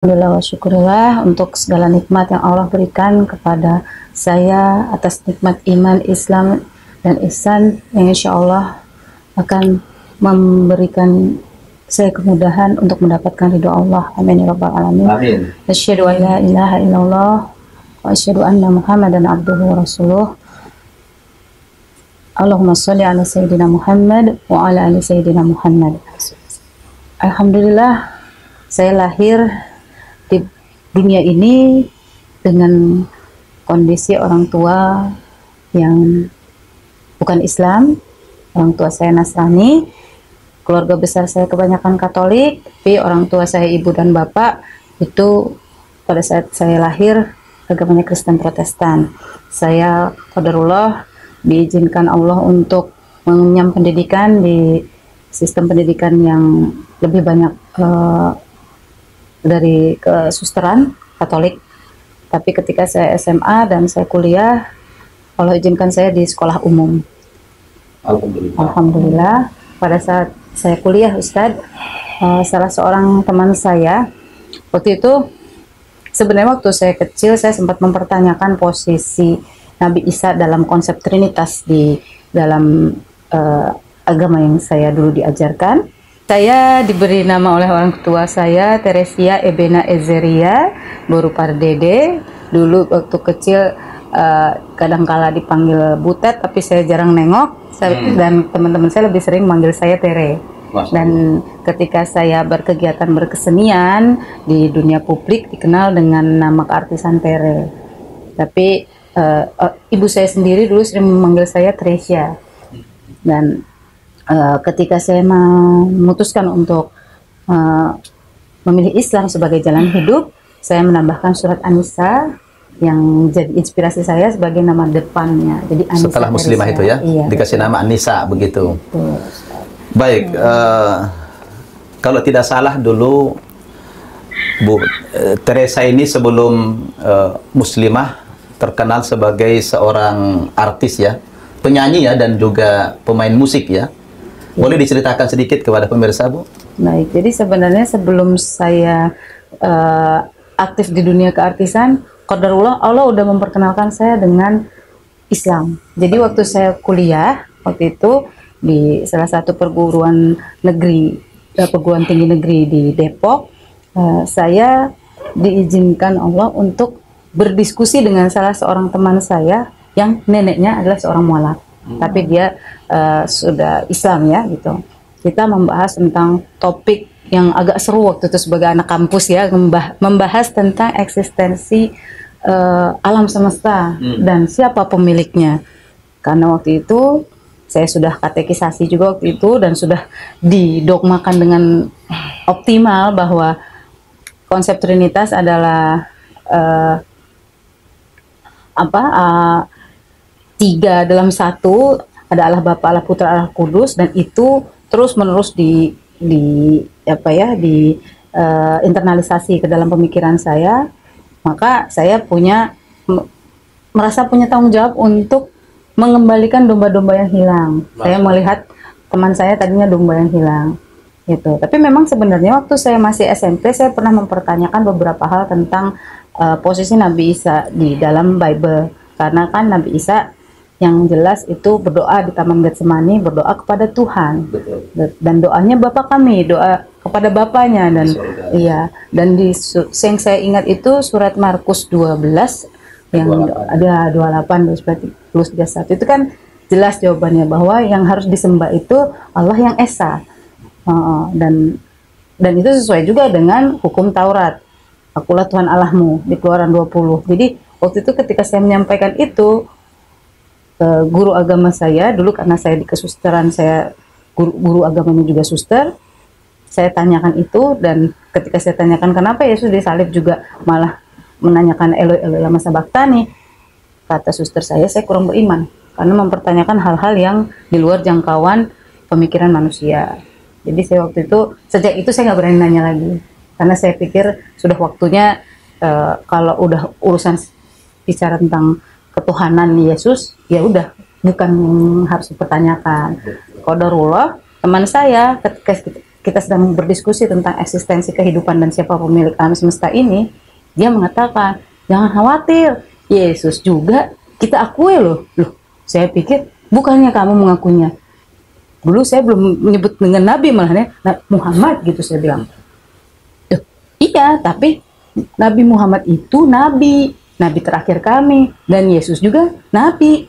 Alhamdulillah wa syukurillah untuk segala nikmat yang Allah berikan kepada saya atas nikmat iman, Islam, dan ihsan yang insya Allah akan memberikan saya kemudahan untuk mendapatkan ridho Allah. Amin ya rabbal alamin. Amin. Asyhadu an la ilaha illallah wa asyhadu anna Muhammadan abduhu wa rasuluh. Allahumma sholli ala sayyidina Muhammad wa ala ali sayyidina Muhammad. Alhamdulillah saya lahir di dunia ini dengan kondisi orang tua yang bukan Islam. Orang tua saya Nasrani, keluarga besar saya kebanyakan Katolik, tapi orang tua saya ibu dan bapak itu pada saat saya lahir agamanya Kristen Protestan. Saya qadarullah diizinkan Allah untuk mengenyam pendidikan di sistem pendidikan yang lebih banyak dari kesusteran Katolik. Tapi ketika saya SMA dan saya kuliah, Allah izinkan saya di sekolah umum. Alhamdulillah. Pada saat saya kuliah, Ustadz, salah seorang teman saya waktu itu, sebenarnya waktu saya kecil saya sempat mempertanyakan posisi Nabi Isa dalam konsep Trinitas di dalam agama yang saya dulu diajarkan. Saya diberi nama oleh orang tua saya Teresia Ebena Ezeria Boru Pardede. Dulu waktu kecil kadangkala dipanggil Butet, tapi saya jarang nengok. Dan teman-teman saya lebih sering manggil saya Tere. Dan ketika saya berkegiatan berkesenian di dunia publik dikenal dengan nama keartisan Tere. Tapi ibu saya sendiri dulu sering memanggil saya Tresia. Dan ketika saya memutuskan untuk memilih Islam sebagai jalan hidup, saya menambahkan surat An-Nisa yang jadi inspirasi saya sebagai nama depannya. Jadi An-Nisa setelah muslimah itu ya, iya, dikasih betul. Nama An-Nisa begitu. Betul. Baik, kalau tidak salah dulu Bu Teresa ini sebelum muslimah terkenal sebagai seorang artis ya, penyanyi ya, dan juga pemain musik ya. Boleh diceritakan sedikit kepada pemirsa, Bu? Baik, jadi sebenarnya sebelum saya aktif di dunia keartisan, qadarullah Allah udah memperkenalkan saya dengan Islam. Jadi waktu saya kuliah, waktu itu di salah satu perguruan tinggi negeri di Depok, saya diizinkan Allah untuk berdiskusi dengan salah seorang teman saya yang neneknya adalah seorang mualaf. Tapi dia sudah Islam ya gitu. Kita membahas tentang topik yang agak seru waktu itu sebagai anak kampus ya, membahas tentang eksistensi alam semesta dan siapa pemiliknya. Karena waktu itu saya sudah katekisasi juga waktu itu dan sudah didogmakan dengan optimal bahwa konsep Trinitas adalah tiga dalam satu, ada Allah Bapa, Allah Putra, Allah Kudus, dan itu terus menerus internalisasi ke dalam pemikiran saya. Maka saya merasa punya tanggung jawab untuk mengembalikan domba-domba yang hilang. Saya melihat teman saya tadinya domba yang hilang gitu. Tapi memang sebenarnya waktu saya masih SMP saya pernah mempertanyakan beberapa hal tentang posisi Nabi Isa di dalam Bible. Karena kan Nabi Isa yang jelas itu berdoa di Taman Getsemani, berdoa kepada Tuhan. Betul. Dan doanya Bapa kami, doa kepada Bapaknya. Dan iya, dan yang saya ingat itu surat Markus 12 yang 28. Ada 28 plus 31 itu kan jelas jawabannya bahwa yang harus disembah itu Allah yang Esa. Dan itu sesuai juga dengan hukum Taurat. Akulah Tuhan Allahmu di Keluaran 20. Jadi waktu itu ketika saya menyampaikan itu, guru agama saya dulu, karena saya di kesusteran, saya guru agamanya juga suster, saya tanyakan itu. Dan ketika saya tanyakan kenapa Yesus disalib juga malah menanyakan Eloi Eloi lama sabachthani, kata suster saya kurang beriman karena mempertanyakan hal-hal yang di luar jangkauan pemikiran manusia. Jadi saya waktu itu, sejak itu saya nggak berani nanya lagi karena saya pikir sudah waktunya kalau udah urusan bicara tentang ketuhanan Yesus, ya udah, bukan yang harus dipertanyakan. Qadarullah, teman saya kita sedang berdiskusi tentang eksistensi kehidupan dan siapa pemilik alam semesta ini, dia mengatakan, jangan khawatir, Yesus juga kita akui loh. Loh, saya pikir bukannya kamu mengakuinya. Dulu saya belum menyebut dengan Nabi malahnya, Muhammad gitu saya bilang. Duh, iya, tapi Nabi Muhammad itu Nabi terakhir kami, dan Yesus juga Nabi.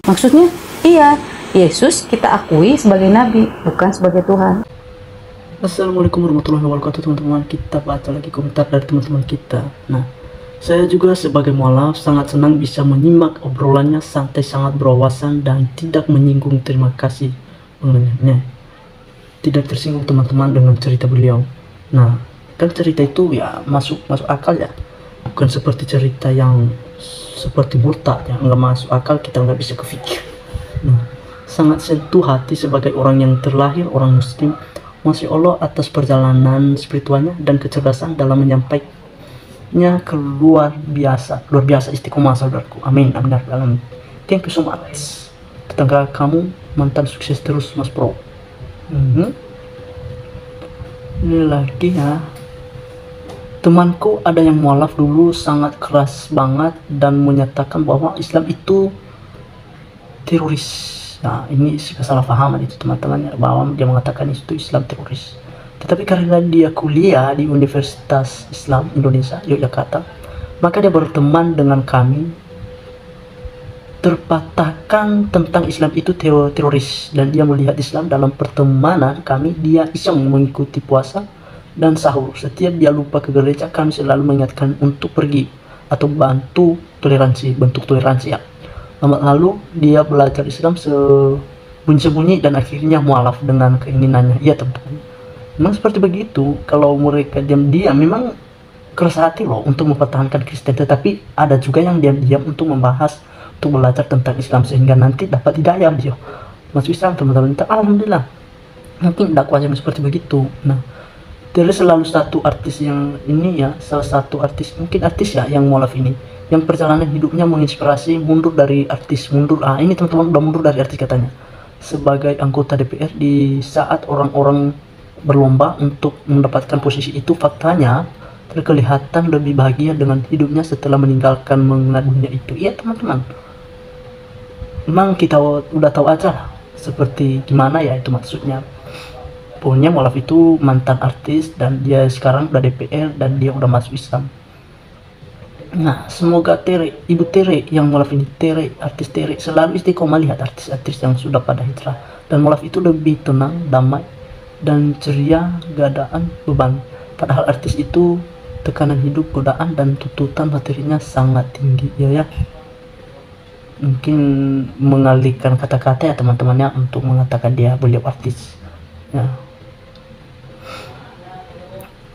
Maksudnya, iya, Yesus kita akui sebagai Nabi, bukan sebagai Tuhan. Assalamualaikum warahmatullahi wabarakatuh teman-teman. Kita baca lagi komentar dari teman-teman kita. Nah, saya juga sebagai mualaf sangat senang bisa menyimak obrolannya, santai, sangat berwawasan dan tidak menyinggung. Terima kasih mengenainya. Tidak tersinggung teman-teman dengan cerita beliau. Nah, kan cerita itu ya masuk akal ya. Bukan seperti cerita yang seperti murtad yang nggak masuk akal, kita nggak bisa kepikir. Nah, sangat sentuh hati sebagai orang yang terlahir orang muslim. Masya Allah atas perjalanan spiritualnya dan kecerdasan dalam menyampaikannya luar biasa istiqomah saudaraku. Amin, amin, amin. Thank you so much. Tetangga kamu mantan sukses terus Mas Bro. Ini lagi ya, temanku ada yang mualaf dulu sangat keras banget dan menyatakan bahwa Islam itu teroris. Nah, ini kesalahpahaman itu teman-teman, bahwa dia mengatakan itu Islam teroris. Tetapi karena dia kuliah di Universitas Islam Indonesia Yogyakarta, maka dia berteman dengan kami, terpatahkan tentang Islam itu teroris, dan dia melihat Islam dalam pertemanan kami. Dia iseng mengikuti puasa dan sahur. Setiap dia lupa ke gereja, kami selalu mengingatkan untuk pergi atau bantu toleransi, bentuk toleransi ya. Lalu dia belajar Islam sembunyi-sembunyi dan akhirnya mualaf dengan keinginannya. Iya teman-teman, memang seperti begitu. Kalau mereka diam-diam memang keras hati loh untuk mempertahankan Kristen, tetapi ada juga yang diam-diam untuk membahas, untuk belajar tentang Islam sehingga nanti dapat hidayah dia masuk Islam teman-teman. Alhamdulillah, mungkin dakwahnya seperti begitu. Nah, dari selalu satu artis yang ini ya, salah satu artis, mungkin artis ya yang mualaf ini, yang perjalanan hidupnya menginspirasi mundur dari artis, ini teman-teman udah mundur dari artis katanya, sebagai anggota DPR di saat orang-orang berlomba untuk mendapatkan posisi itu. Faktanya terkelihatan lebih bahagia dengan hidupnya setelah meninggalkan mengenal dunia itu. Iya teman-teman, memang kita udah tahu aja lah seperti gimana ya itu maksudnya. Pokoknya mualaf itu mantan artis dan dia sekarang udah DPR dan dia udah masuk Islam. Nah, semoga Tere, Ibu Tere yang mualaf ini, Tere, artis Tere, selalu istiqomah lihat artis-artis yang sudah pada hijrah. Dan mualaf itu lebih tenang, damai, dan ceria, gak adaan beban. Padahal artis itu tekanan hidup, godaan, dan tuntutan materinya sangat tinggi ya. Mungkin mengalihkan kata-kata ya teman-temannya untuk mengatakan beliau artis ya.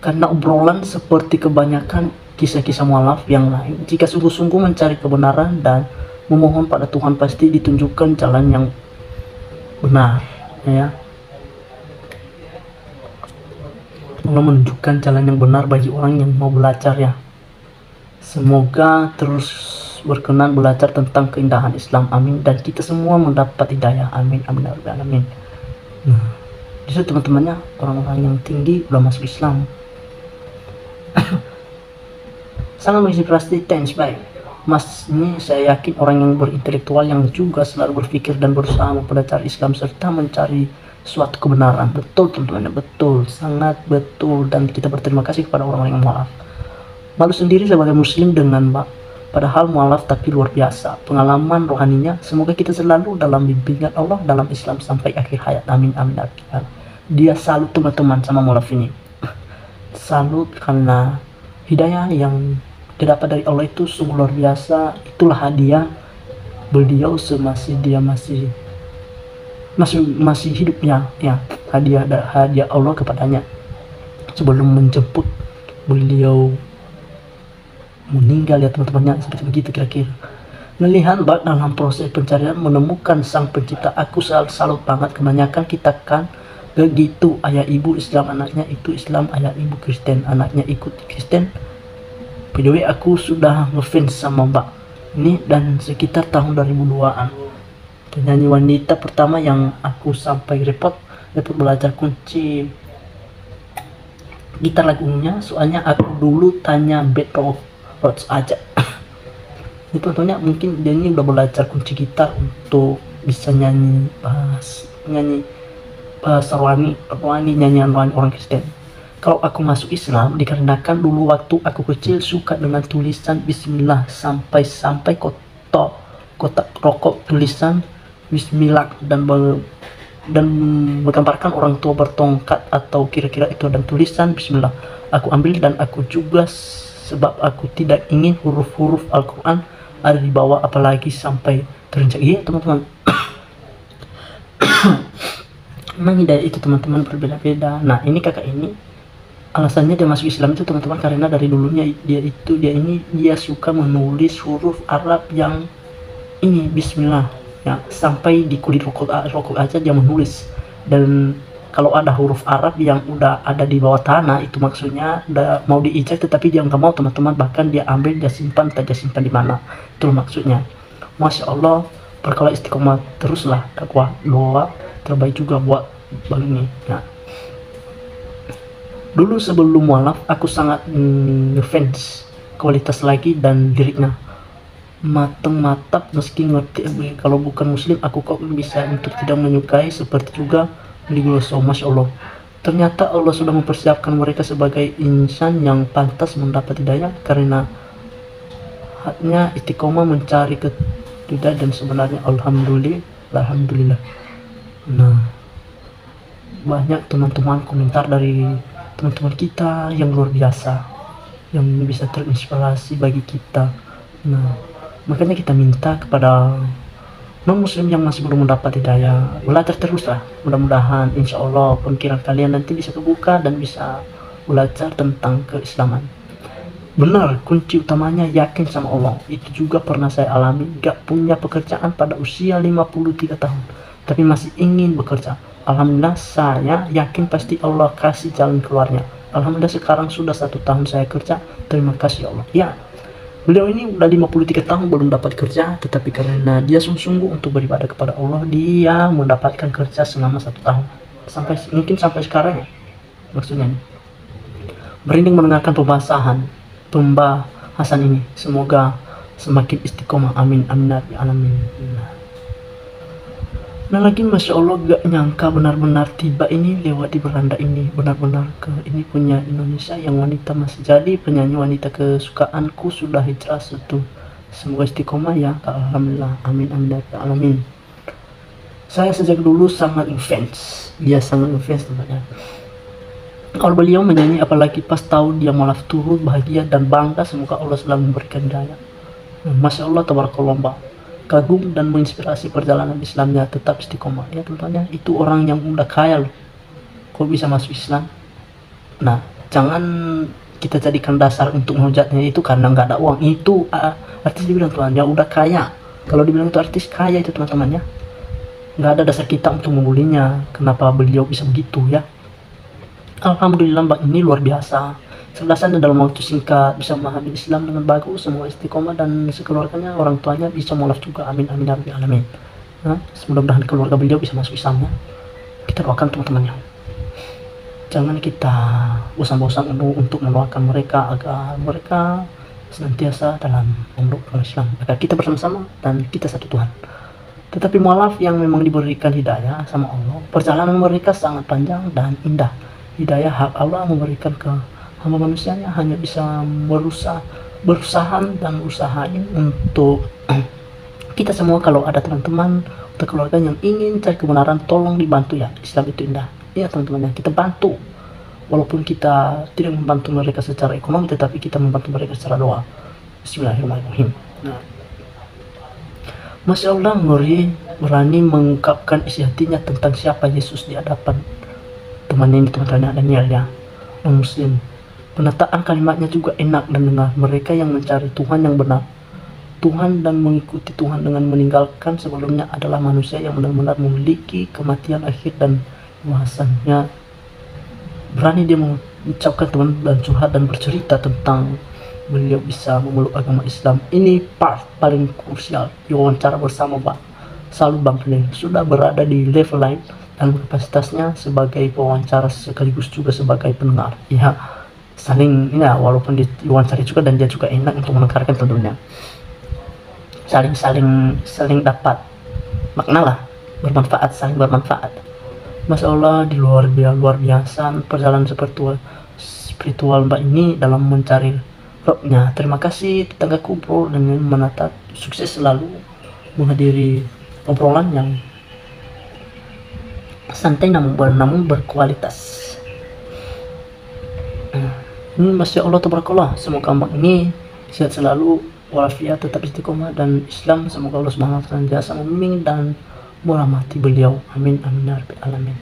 Karena obrolan seperti kebanyakan kisah-kisah mualaf yang lain, jika sungguh-sungguh mencari kebenaran dan memohon pada Tuhan, pasti ditunjukkan jalan yang benar ya. Allah menunjukkan jalan yang benar bagi orang yang mau belajar ya. Semoga terus berkenan belajar tentang keindahan Islam, amin, dan kita semua mendapat hidayah, amin, amin, amin. Nah, justru teman-temannya orang-orang yang tinggi udah masuk Islam. Sangat menginspirasi. Thanks, baik Mas. Ini saya yakin orang yang berintelektual yang juga selalu berpikir dan berusaha mempelajari Islam serta mencari suatu kebenaran. Betul teman-teman, betul, sangat betul. Dan kita berterima kasih kepada orang-orang yang mualaf. Malu sendiri sebagai muslim dengan padahal mualaf tapi luar biasa pengalaman rohaninya. Semoga kita selalu dalam bimbingan Allah dalam Islam sampai akhir hayat, amin, amin, amin. Dia salut teman-teman sama mualaf ini, salut karena hidayah yang didapat dari Allah itu sungguh luar biasa. Itulah hadiah beliau semasih dia masih hidupnya ya, hadiah Allah kepadanya sebelum menjemput beliau meninggal ya teman-temannya. Seperti begitu kira-kira. Melihat dalam proses pencarian menemukan sang pencipta, aku salut banget. Kebanyakan kita kan begitu, ayah ibu Islam, anaknya itu Islam, ayah ibu Kristen, anaknya ikut Kristen. By the way, aku sudah ngefans sama Mbak ini dan sekitar tahun 2002-an. Penyanyi wanita pertama yang aku sampai repot belajar kunci gitar lagunya, soalnya aku dulu tanya Bad Roads aja. Itu contohnya mungkin dia ini udah belajar kunci gitar untuk bisa nyanyi bahasa rohani, nyanyian rohani orang Kristen. Kalau aku masuk Islam dikarenakan dulu waktu aku kecil suka dengan tulisan Bismillah, sampai kotak rokok tulisan Bismillah dan menggambarkan orang tua bertongkat atau kira-kira itu ada tulisan Bismillah. Aku ambil dan aku juga sebab aku tidak ingin huruf-huruf Al-Quran ada di bawah, apalagi sampai terinjak. Iya teman-teman, memang hidayah itu teman-teman berbeda-beda. Nah ini kakak ini alasannya dia masuk Islam itu teman-teman karena dari dulunya dia suka menulis huruf Arab yang ini Bismillah ya, sampai di kulit rokok aja dia menulis. Dan kalau ada huruf Arab yang udah ada di bawah tanah itu maksudnya udah mau diijak, tetapi dia nggak mau teman-teman, bahkan dia ambil, dia simpan, entah dia simpan di mana, itu maksudnya. Masya Allah, berkala istiqomah teruslah, dakwah doa terbaik juga buat bang ini. Nah, dulu sebelum mualaf aku sangat ngefans kualitas lagi dan liriknya matang-matap, meski ngerti kalau bukan muslim aku kok bisa untuk tidak menyukai, seperti juga di Gloso. Masya Allah, ternyata Allah sudah mempersiapkan mereka sebagai insan yang pantas mendapat hidayah karena haknya istiqomah mencari ketidak, dan sebenarnya alhamdulillah. Nah, banyak teman-teman komentar dari teman-teman kita yang luar biasa, yang bisa terinspirasi bagi kita. Nah, makanya kita minta kepada non muslim yang masih belum mendapat hidayah, belajar terus lah. Mudah-mudahan insya Allah pemikiran kalian nanti bisa kebuka dan bisa belajar tentang keislaman. Benar, kunci utamanya yakin sama Allah. Itu juga pernah saya alami. Gak punya pekerjaan pada usia 53 tahun, tapi masih ingin bekerja. Alhamdulillah saya yakin pasti Allah kasih jalan keluarnya. Alhamdulillah sekarang sudah 1 tahun saya kerja. Terima kasih Allah. Ya, beliau ini udah 53 tahun belum dapat kerja, tetapi karena dia sungguh-sungguh untuk beribadah kepada Allah, dia mendapatkan kerja selama 1 tahun. Mungkin sampai sekarang ya. Maksudnya merinding mendengarkan pembahasan ini. Semoga semakin istiqomah. Amin amin alamin. Nah lagi Masya Allah, gak nyangka benar-benar tiba ini lewat di Belanda ini. Benar-benar ini punya Indonesia yang wanita masih jadi penyanyi wanita kesukaanku sudah hijrah satu. Semoga istiqomah ya. Alhamdulillah. Amin amin alamin. Saya sejak dulu sangat ngefans. Dia sangat ngefans tempatnya. Kalau beliau menyanyi, apalagi pas tahu dia malah turut bahagia dan bangga. Semoga Allah selalu memberikan hidayah. Masya Allah, tabarakallah. Kagum dan menginspirasi perjalanan Islamnya, tetap istiqomah ya teman-teman. Itu orang yang udah kaya loh, kok bisa masuk Islam. Nah, jangan kita jadikan dasar untuk menghujatnya itu karena nggak ada uang. Itu artis dibilang tuan ya udah kaya. Kalau dibilang itu artis kaya itu teman-teman ya, nggak ada dasar kita untuk membulinya. Kenapa beliau bisa begitu ya? Alhamdulillah mbak ini luar biasa. Cerdasan dalam waktu singkat bisa memahami Islam dengan bagus. Semua istiqomah dan sekeluarganya, orang tuanya bisa mualaf juga. Amin amin alamin. Nah, mudah-mudahan keluarga beliau bisa masuk Islamnya. Kita doakan teman-temannya. Jangan kita bosan-bosan untuk mendoakan mereka agar mereka senantiasa dalam memeluk Islam, agar kita bersama-sama dan kita satu Tuhan. Tetapi mualaf yang memang diberikan hidayah sama Allah, perjalanan mereka sangat panjang dan indah. Hidayah hak Allah memberikan ke hamba manusianya, hanya bisa berusaha dan usahain untuk kita semua. Kalau ada teman-teman atau keluarga yang ingin cari kebenaran, tolong dibantu ya. Islam itu indah ya teman-teman ya. Kita bantu, walaupun kita tidak membantu mereka secara ekonomi, tetapi kita membantu mereka secara doa. Bismillahirrahmanirrahim. Nah, Masya Allah, berani mengungkapkan isi hatinya tentang siapa Yesus di hadapan temannya ini, teman-teman Daniel ya, non muslim. Penataan kalimatnya juga enak dan dengar. Mereka yang mencari Tuhan yang benar, Tuhan dan mengikuti Tuhan dengan meninggalkan sebelumnya adalah manusia yang benar-benar memiliki kematian akhir dan bahasanya. Berani dia mengucapkan teman dan curhat dan bercerita tentang beliau bisa memeluk agama Islam. Ini part paling krusial di wawancara bersama Bang. Selalu Bang Peleng sudah berada di level lain, dalam kapasitasnya sebagai pewawancara sekaligus juga sebagai pendengar. Ya, saling ya, walaupun diwawancara juga dan dia juga enak untuk mendengarkan tentunya. Saling dapat makna lah, bermanfaat, saling bermanfaat. Masya Allah, luar biasa perjalanan spiritual Mbak ini dalam mencari rohnya. Terima kasih tetangga kubro dengan menatap, sukses selalu menghadiri obrolan yang santai namun berkualitas. Ini Masya Allah tabarakallah, semoga Mbak ini sehat selalu walafiat, tetap istiqomah dan Islam. Semoga Allah Subhanahu wa taala senantiasa membimbing dan merahmati beliau, amin amin ya rabbal alamin.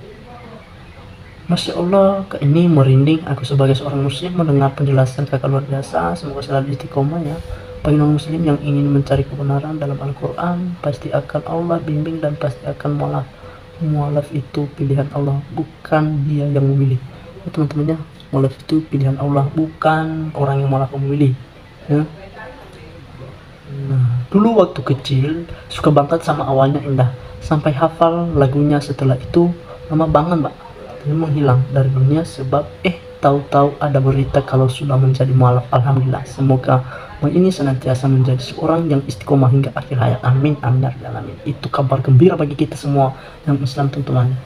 Masya Allah, ini merinding aku sebagai seorang muslim mendengar penjelasan kakak luar biasa. Semoga selalu istiqomah ya. Bagi non muslim yang ingin mencari kebenaran dalam Al-Quran, pasti akan Allah bimbing dan pasti akan mualaf itu pilihan Allah, bukan dia yang memilih ya, teman-teman ya. Mualaf itu pilihan Allah, bukan orang yang mualaf memilih ya. Nah, dulu waktu kecil suka banget sama awalnya indah, sampai hafal lagunya. Setelah itu lama banget Mbak menghilang dari dunia sebab tahu-tahu ada berita kalau sudah menjadi mualaf. Alhamdulillah, semoga Mbak ini senantiasa menjadi seorang yang istiqomah hingga akhir hayat, amin amin ya rabbal alamin. Itu kabar gembira bagi kita semua yang Islam tentunya.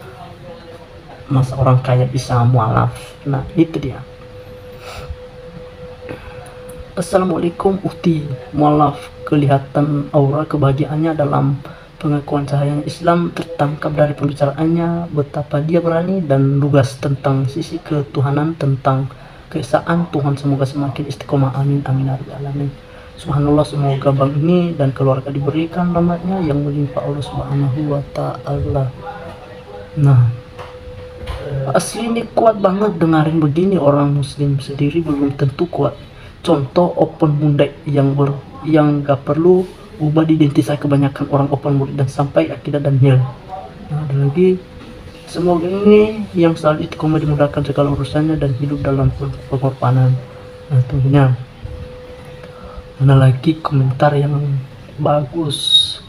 Masa orang kaya bisa mualaf? Nah itu dia. Assalamualaikum Uhti, mualaf kelihatan aura kebahagiaannya dalam pengakuan cahaya Islam tertangkap dari pembicaraannya, betapa dia berani dan lugas tentang sisi ketuhanan, tentang keesaan Tuhan. Semoga semakin istiqomah, amin amin ya rabbal alamin. Subhanallah, semoga bang ini dan keluarga diberikan rahmatnya yang melimpah Allah Subhanahu wa taala. Nah, asli ini kuat banget dengerin begini, orang muslim sendiri belum tentu kuat. Contoh open muda yang gak perlu ubah identitas, kebanyakan orang open murid dan sampai akidah dan hil. Nah, ada lagi, semoga ini yang selalu istiqomah dimudahkan segala urusannya dan hidup dalam pengorbanan. Nah tentunya ada lagi komentar yang bagus.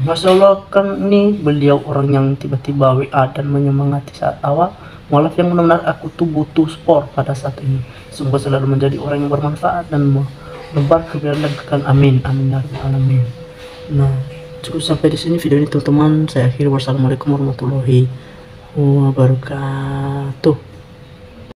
Masya Allah, kan ini beliau orang yang tiba-tiba WA dan menyemangati saat awal. Mualaf yang benar-benar aku tuh butuh support pada saat ini. Semoga selalu menjadi orang yang bermanfaat dan menebar kebenaran dan kekal, amin amin ya rabbal alamin. Nah, cukup sampai di sini video ini teman-teman. Saya akhiri, wassalamualaikum warahmatullahi wabarakatuh.